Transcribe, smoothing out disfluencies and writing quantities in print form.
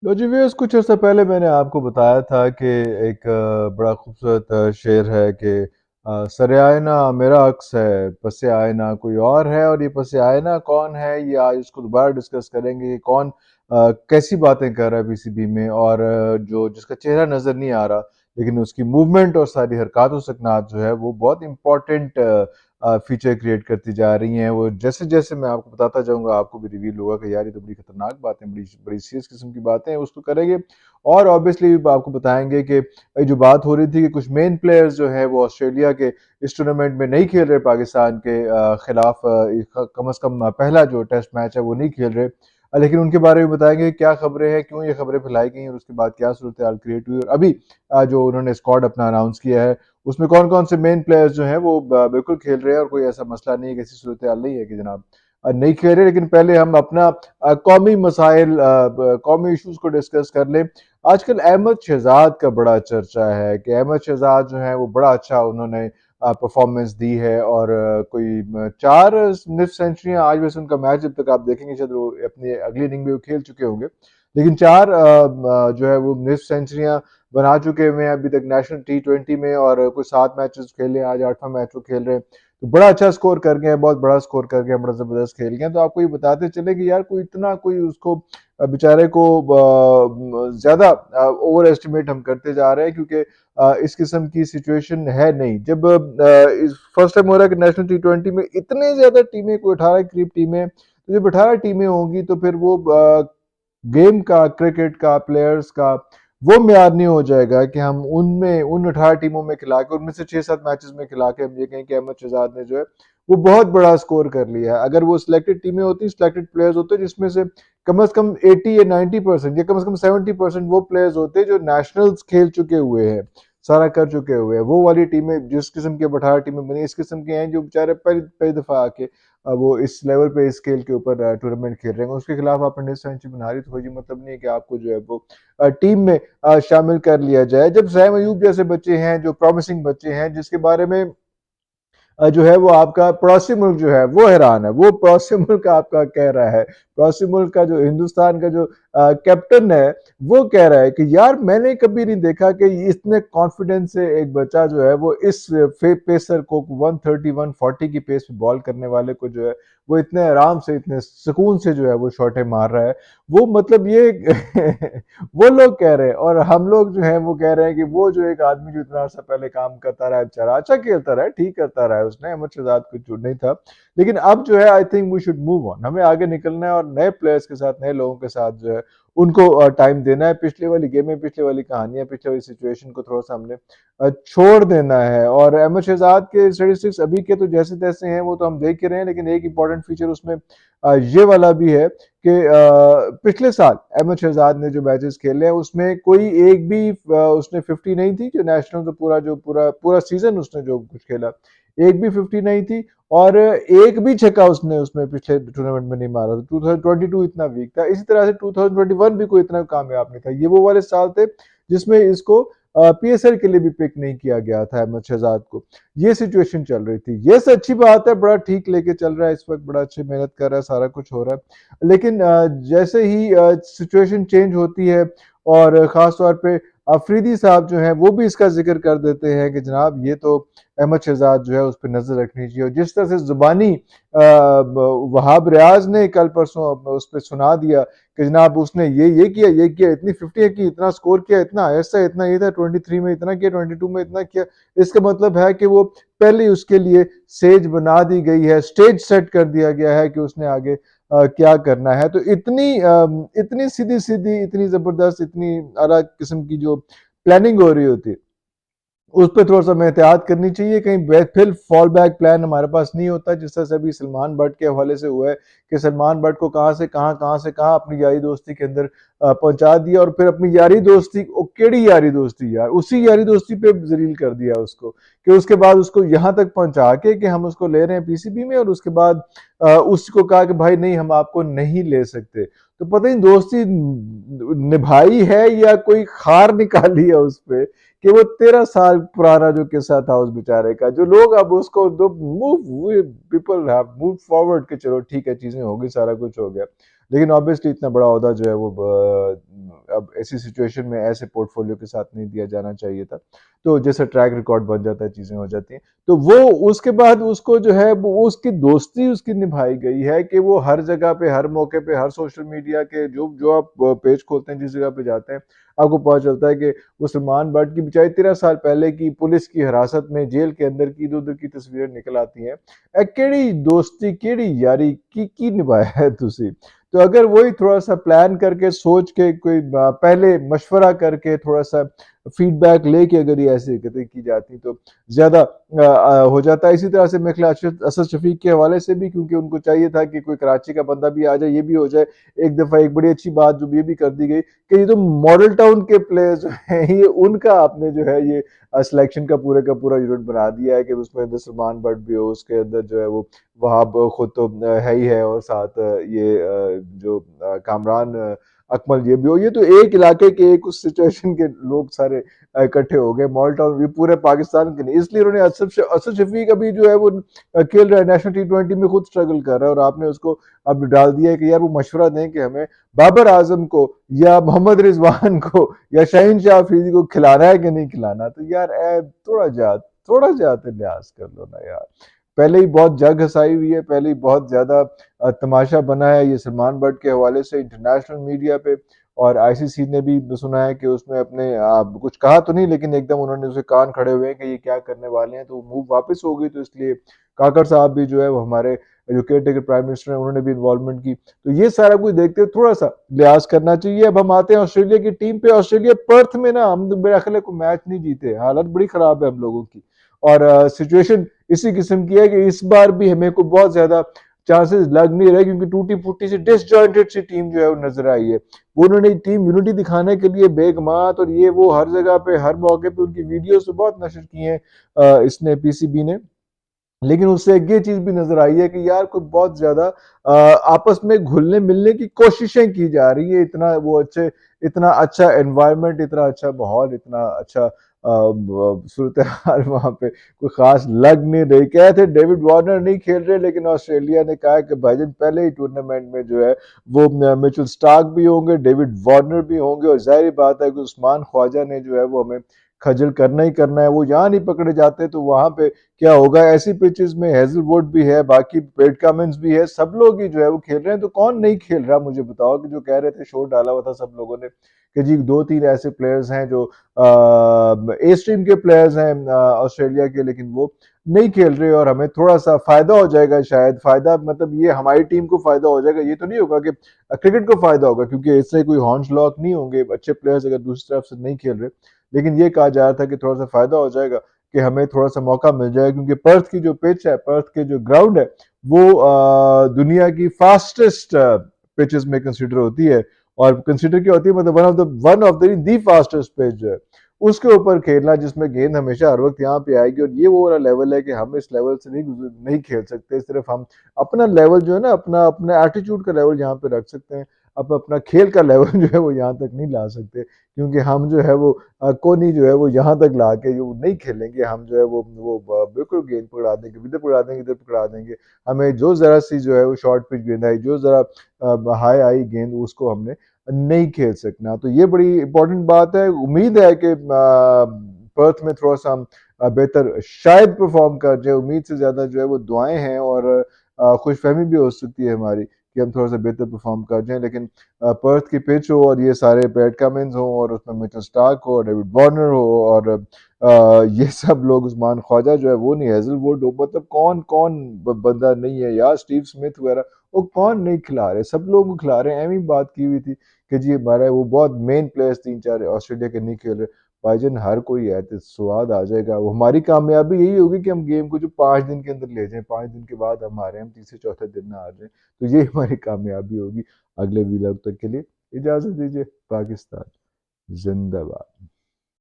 लो जी viewers, कुछ अर्सा पहले मैंने आपको बताया था कि एक बड़ा खूबसूरत शेर है कि सरे आयना मेरा अक्स है, पसे आयना कोई और है, और ये पसे आयना कौन है ये आज इसको दोबारा डिस्कस करेंगे कि कौन कैसी बातें कर रहा है पीसीबी में, और जो जिसका चेहरा नज़र नहीं आ रहा लेकिन उसकी मूवमेंट और सारी हरकत व सकनात जो है वो बहुत इंपॉर्टेंट फीचर क्रिएट करती जा रही हैं। वो जैसे जैसे मैं आपको बताता जाऊंगा आपको भी रिवील होगा कि यार ये तो बड़ी खतरनाक बातें, बड़ी बड़ी सीरियस किस्म की बातें हैं, उसको करेंगे। और ऑब्वियसली आपको बताएंगे कि जो बात हो रही थी कि कुछ मेन प्लेयर्स जो है वो ऑस्ट्रेलिया के इस टूर्नामेंट में नहीं खेल रहे, पाकिस्तान के खिलाफ कम अज कम पहला जो टेस्ट मैच है वो नहीं खेल रहे। लेकिन उनके बारे में बताएंगे क्या खबरें हैं, क्यों ये खबरें फैलाई गई और उसके बाद क्या सूरत हाल क्रिएट हुई, और अभी जो उन्होंने स्क्वाड अपना अनाउंस किया है उसमें कौन कौन से मेन प्लेयर्स जो हैं वो बिल्कुल खेल रहे हैं, और कोई ऐसा मसला नहीं है कि ऐसी सूरत हाल नहीं है कि जनाब नहीं खेल रहे। लेकिन पहले हम अपना कौमी मसाइल, कौमी इश्यूज को डिस्कस कर लें। आजकल अहमद शहजाद का बड़ा चर्चा है कि अहमद शहजाद जो है वो बड़ा अच्छा उन्होंने परफॉर्मेंस दी है, और कोई चार निफ सेंचुरियां, आज वैसे उनका मैच जब तक आप देखेंगे शायद वो अपनी अगली इनिंग में वो खेल चुके होंगे, लेकिन चार जो है वो निफ सेंचुरियां बना चुके हुए हैं अभी तक नेशनल T20 में, और कुछ 7 मैचेस खेले, आज 8वां मैच वो खेल रहे हैं। तो बड़ा अच्छा स्कोर कर गए हैं, बहुत बड़ा स्कोर कर गए हैं, बड़ा ज़बरदस्त खेल गए हैं। तो आपको ये बताते चले कि यार कोई इतना कोई उसको बेचारे को ज़्यादा ओवर एस्टिमेट हम करते जा रहे हैं, क्योंकि इस किस्म की सिचुएशन है नहीं। जब इस फर्स्ट टाइम हो रहा है कि नेशनल T20 में इतने ज़्यादा टीमें, कोई 18 के करीब टीमें, तो जब 18 टीमें होंगी तो फिर वो गेम का, क्रिकेट का, प्लेयर्स का वो म्यार नहीं हो जाएगा कि हम उनमें उन 18 टीमों में खिला के उनमें से 6-7 मैचेस में खिला के हम ये कहें कि अहमद शहजाद ने जो है वो बहुत बड़ा स्कोर कर लिया है। अगर वो सिलेक्टेड टीमें होती, सिलेक्टेड प्लेयर्स होते जिसमें से कम से कम 80 या 90% या कम से कम 70% वो प्लेयर्स होते जो नेशनल्स खेल चुके हुए हैं, सारा कर चुके हुए हैं, वो वाली टीमें जिस किस्म की 18 टीमें बनी, इस किस्म के हैं जो बेचारे पहली पहली दफा आके वो इस लेवल पे, इस स्केल के ऊपर टूर्नामेंट खेल रहे हैं, उसके खिलाफ आप इंडियन सेंचुरी बना रही, तो कोई मतलब नहीं है कि आपको जो है वो टीम में शामिल कर लिया जाए। जब सैम अयूब जैसे बच्चे हैं, जो प्रॉमिसिंग बच्चे हैं, जिसके बारे में जो है वो आपका पड़ोसी मुल्क जो है वो हैरान है, वो पड़ोसी मुल्क आपका कह रहा है, पड़ोसी मुल्क का जो हिंदुस्तान का जो कैप्टन है वो कह रहा है कि यार मैंने कभी नहीं देखा कि इतने कॉन्फिडेंस से एक बच्चा जो है वो इस पेसर को 130 140 की पेस पे बॉल करने वाले को जो है वो इतने आराम से, इतने सुकून से जो है वो शॉटें मार रहा है। वो मतलब ये वो लोग कह रहे हैं, और हम लोग जो है वो कह रहे हैं कि वो जो एक आदमी जो इतना अर्सा पहले काम करता रहा है, बेचारा अच्छा खेलता रहा है, ठीक करता रहा है, उसने अहमद शहजाद कुछ छूट नहीं था। लेकिन अब जो है I think we should move on, हमें आगे निकलना है और नए प्लेयर्स के साथ, नए लोगों के साथ जो है उनको टाइम देना है। पिछले वाली गेमें, पिछले वाली कहानियां, पिछले वाली सिचुएशन को थोड़ा सा हमने छोड़ देना है। और अहमद शहजाद के स्टेटिस्टिक्स अभी के तो जैसे तैसे हैं वो तो हम देख ही रहे हैं, लेकिन एक इंपॉर्टेंट फीचर उसमें ये वाला भी है कि पिछले साल अहमद शहजाद ने जो मैचेस खेले हैं उसमें कोई एक भी उसने 50 नहीं थी, जो नेशनल तो पूरा जो पूरा पूरा सीजन उसने जो कुछ खेला एक भी 50 नहीं थी, और एक भी छक्का उसने उसमें पिछले टूर्नामेंट में नहीं मारा था। 2022 इतना वीक था, इसी तरह से 2021 भी कोई इतना कामयाब नहीं था। ये वो वाले साल थे जिसमें इसको पीएसएल के लिए भी पिक नहीं किया गया था अहमद शहजाद को। ये सिचुएशन चल रही थी, ये अच्छी बात है, बड़ा ठीक लेके चल रहा है इस वक्त, बड़ा अच्छी मेहनत कर रहा है, सारा कुछ हो रहा है। लेकिन जैसे ही सिचुएशन चेंज होती है, और ख़ास तौर पे अफरीदी साहब जो हैं वो भी इसका जिक्र कर देते हैं कि जनाब ये तो अहमद शहजाद जो है उस पर नज़र रखनी चाहिए। और जिस तरह से ज़ुबानी वहाब रियाज ने कल परसों उस पर सुना दिया कि जनाब उसने ये किया, ये किया, इतनी 50 की, इतना स्कोर किया, इतना ऐसा, इतना ये था, 23 में इतना किया, 22 में इतना किया, इसका मतलब है कि वो पहले ही उसके लिए सेज बना दी गई है, स्टेज सेट कर दिया गया है कि उसने आगे क्या करना है। तो इतनी सीधी सीधी, इतनी ज़बरदस्त, इतनी अला किस्म की जो प्लानिंग हो रही होती है उस पे थोड़ा सा हमें एहतियात करनी चाहिए, कहीं फिर फॉल बैक प्लान हमारे पास नहीं होता, जिस तरह से अभी सलमान बट के हवाले से हुआ है कि सलमान बट को कहाँ से कहाँ अपनी यारी दोस्ती के अंदर पहुंचा दिया, और फिर अपनी यारी दोस्ती, केड़ी यारी दोस्ती यार, उसी यारी दोस्ती पे जलील कर दिया उसको, कि उसके बाद उसको यहाँ तक पहुंचा के कि हम उसको ले रहे हैं पीसीबी में, और उसके बाद उसको कहा कि भाई नहीं, हम आपको नहीं ले सकते। तो पता नहीं दोस्ती निभाई है या कोई खार निकाली है उस पे, कि वो 13 साल पुराना जो किस्सा था उस बेचारे का, जो लोग अब उसको दो move, people have move forward कि चलो ठीक है, चीजें हो गई, सारा कुछ हो गया। लेकिन ऑब्वियसली इतना बड़ा ओहदा जो है वो अब ऐसी सिचुएशन में ऐसे पोर्टफोलियो के साथ नहीं दिया जाना चाहिए था। तो जैसे ट्रैक रिकॉर्ड बन जाता है, चीज़ें हो जाती हैं। तो वो उसके बाद उसको जो है वो उसकी दोस्ती उसकी निभाई गई है कि वो हर जगह पे, हर मौके पे, हर सोशल मीडिया के जो जो आप पेज खोलते हैं, जिस जगह पे जाते हैं, आपको पता चलता है कि वो सलमान बट की बेचारी 13 साल पहले की पुलिस की हिरासत में जेल के अंदर की इधर-उधर की तस्वीरें निकल आती हैं। केड़ी दोस्ती, केड़ी यारी की निभाया है तुसी? तो अगर वही थोड़ा-सा प्लान करके, सोच के, कोई पहले मशवरा करके, थोड़ा-सा फीडबैक लेके अगर ये ऐसी हरकतें की जाती तो ज़्यादा हो जाता है। इसी तरह से मेरे ख्याल असद शफीक के हवाले से भी, क्योंकि उनको चाहिए था कि कोई कराची का बंदा भी आ जाए, ये भी हो जाए। एक दफ़ा एक बड़ी अच्छी बात जो ये भी कर दी गई कि ये जो मॉडल टाउन के प्लेयर्स जो हैं, ये उनका आपने जो है ये सिलेक्शन का पूरा यूनिट बना दिया है कि उसमें अंदर सलमान बट भी हो, उसके अंदर जो है वो वहाब खुद तो है ही है, और साथ ये जो कामरान अकमल ये भी हो। ये तो एक इलाके के, एक उस सिचुएशन के लोग सारे इकट्ठे हो गए। मॉल टाउन भी पूरे पाकिस्तान के नहीं, इसलिए उन्होंने असद शफीक अभी जो है वो खेल रहा है, नेशनल T20 में खुद स्ट्रगल कर रहा है, और आपने उसको अब डाल दिया है कि यार वो मशवरा दें कि हमें बाबर आजम को या मोहम्मद रिजवान को या शाहीन शाह अफरीदी को खिलाना है कि नहीं खिलाना। तो यार थोड़ा जाते लिहाज कर लो ना यार। पहले ही बहुत जग हसाई हुई है, पहले ही बहुत ज्यादा तमाशा बना है ये सलमान बट के हवाले से इंटरनेशनल मीडिया पे। और आईसीसी ने भी सुना है कि उसमें अपने कुछ कहा तो नहीं, लेकिन एकदम उन्होंने उसे कान खड़े हुए हैं कि ये क्या करने वाले हैं, तो मूव वापस हो गई। तो इसलिए काकर साहब भी जो है वो हमारे जो केयर टेकर प्राइम मिनिस्टर हैं, उन्होंने भी इन्वॉल्वमेंट की। तो ये सारा कुछ देखते हुए थोड़ा सा लिहाज करना चाहिए। अब हम आते हैं ऑस्ट्रेलिया की टीम पे। ऑस्ट्रेलिया पर्थ में ना, हम मेरा ख्याल है कोई मैच नहीं जीते, हालत बड़ी खराब है हम लोगों की। और सिचुएशन इसी किस्म की है कि इस बार भी हमें को बहुत ज्यादा चांसेस लग नहीं रहे, क्योंकि टूटी फूटी सी डिसजॉइंटेड सी टीम जो है वो नजर आई है। वो उन्होंने टीम यूनिटी दिखाने के लिए बेगमात और ये वो हर जगह पे, हर मौके पे उनकी वीडियोस तो बहुत नशर की हैं इसने, पीसीबी ने। लेकिन उससे एक ये चीज भी नजर आई है कि यार कोई बहुत ज्यादा आपस में घुलने मिलने की कोशिशें की जा रही है। इतना वो अच्छे, इतना अच्छा एनवायरनमेंट, इतना अच्छा माहौल, इतना अच्छा सूरत हाल वहां पे कोई खास लग नहीं रही। कहे थे डेविड वार्नर नहीं खेल रहे, लेकिन ऑस्ट्रेलिया ने कहा कि भाईजान पहले ही टूर्नामेंट में जो है वो मिचेल स्टार्क भी होंगे, डेविड वार्नर भी होंगे, और जाहिर बात है कि उस्मान ख्वाजा ने जो है वो हमें खजल करना ही करना है। वो यहाँ नहीं पकड़े जाते तो वहां पे क्या होगा। ऐसी पिचेस में हेजलवुड भी है, बाकी पेट कमिंस भी है, सब लोग ही जो है वो खेल रहे हैं। तो कौन नहीं खेल रहा मुझे बताओ। कि जो कह रहे थे, शोर डाला हुआ था सब लोगों ने कि जी दो तीन ऐसे प्लेयर्स हैं जो ए स्ट्रीम के प्लेयर्स हैं ऑस्ट्रेलिया के, लेकिन वो नहीं खेल रहे, और हमें थोड़ा सा फायदा हो जाएगा। शायद फायदा मतलब ये हमारी टीम को फायदा हो जाएगा, ये तो नहीं होगा कि क्रिकेट को फायदा होगा, क्योंकि इससे कोई हॉर्न्स लॉक नहीं होंगे अच्छे प्लेयर्स अगर दूसरी तरफ से नहीं खेल रहे। लेकिन ये कहा जा रहा था कि थोड़ा सा फायदा हो जाएगा, कि हमें थोड़ा सा मौका मिल जाए, क्योंकि पर्थ की जो पिच है, पर्थ के जो ग्राउंड है, वो दुनिया की फास्टेस्ट पिचेस में कंसिडर होती है। और कंसिडर क्या होती है, मतलब one of the fastest pitch जो है उसके ऊपर खेलना, जिसमें गेंद हमेशा हर वक्त यहाँ पे आएगी। और ये वो वाला लेवल है कि हम इस लेवल से नहीं खेल सकते। सिर्फ हम अपना लेवल जो है ना, अपना अपना एटीट्यूड का लेवल यहाँ पे रख सकते हैं। अब अपना खेल का लेवल जो है वो यहाँ तक नहीं ला सकते, क्योंकि हम जो है वो कोहनी जो है वो यहाँ तक ला के वो नहीं खेलेंगे। हम जो है वो बिल्कुल गेंद पकड़ा देंगे, इधर पकड़ा देंगे, इधर पकड़ा देंगे। हमें जो जरा सी जो है वो शॉर्ट पिच गेंद आई, जो जरा हाई आई गेंद, उसको हमने नहीं खेल सकना। तो ये बड़ी इंपॉर्टेंट बात है। उम्मीद है कि पर्थ में थोड़ा सा हम बेहतर शायद परफॉर्म कर जाए। उम्मीद से ज्यादा जो है वो दुआएं हैं, और खुशफहमी भी हो सकती है हमारी कि हम थोड़ा सा बेहतर परफॉर्म कर जाएं। लेकिन पर्थ की पिच हो, और ये सारे पैट कमिंस हो, और उसमें मिचेल स्टार्क हो, डेविड वार्नर हो, और ये सब लोग, उस्मान ख्वाजा जो है वो नहीं, हेजलवुड हो, मतलब कौन कौन बंदा नहीं है यार, स्टीव स्मिथ वगैरह, वो कौन नहीं खिला रहे, सब लोग खिला रहे हैं। एमी बात की हुई थी कि जी हमारा वो बहुत मेन प्लेयर्स तीन चार ऑस्ट्रेलिया के नहीं खेल रहे। भाईजान हर कोई है तो स्वाद आ जाएगा। वो हमारी कामयाबी यही होगी कि हम गेम को जो 5 दिन के अंदर ले जाएं, 5 दिन के बाद हम हारे, हम तीसरे चौथे दिन ना हार जाएं। तो ये हमारी कामयाबी होगी। अगले वीलॉग तक के लिए इजाजत दीजिए। पाकिस्तान जिंदाबाद।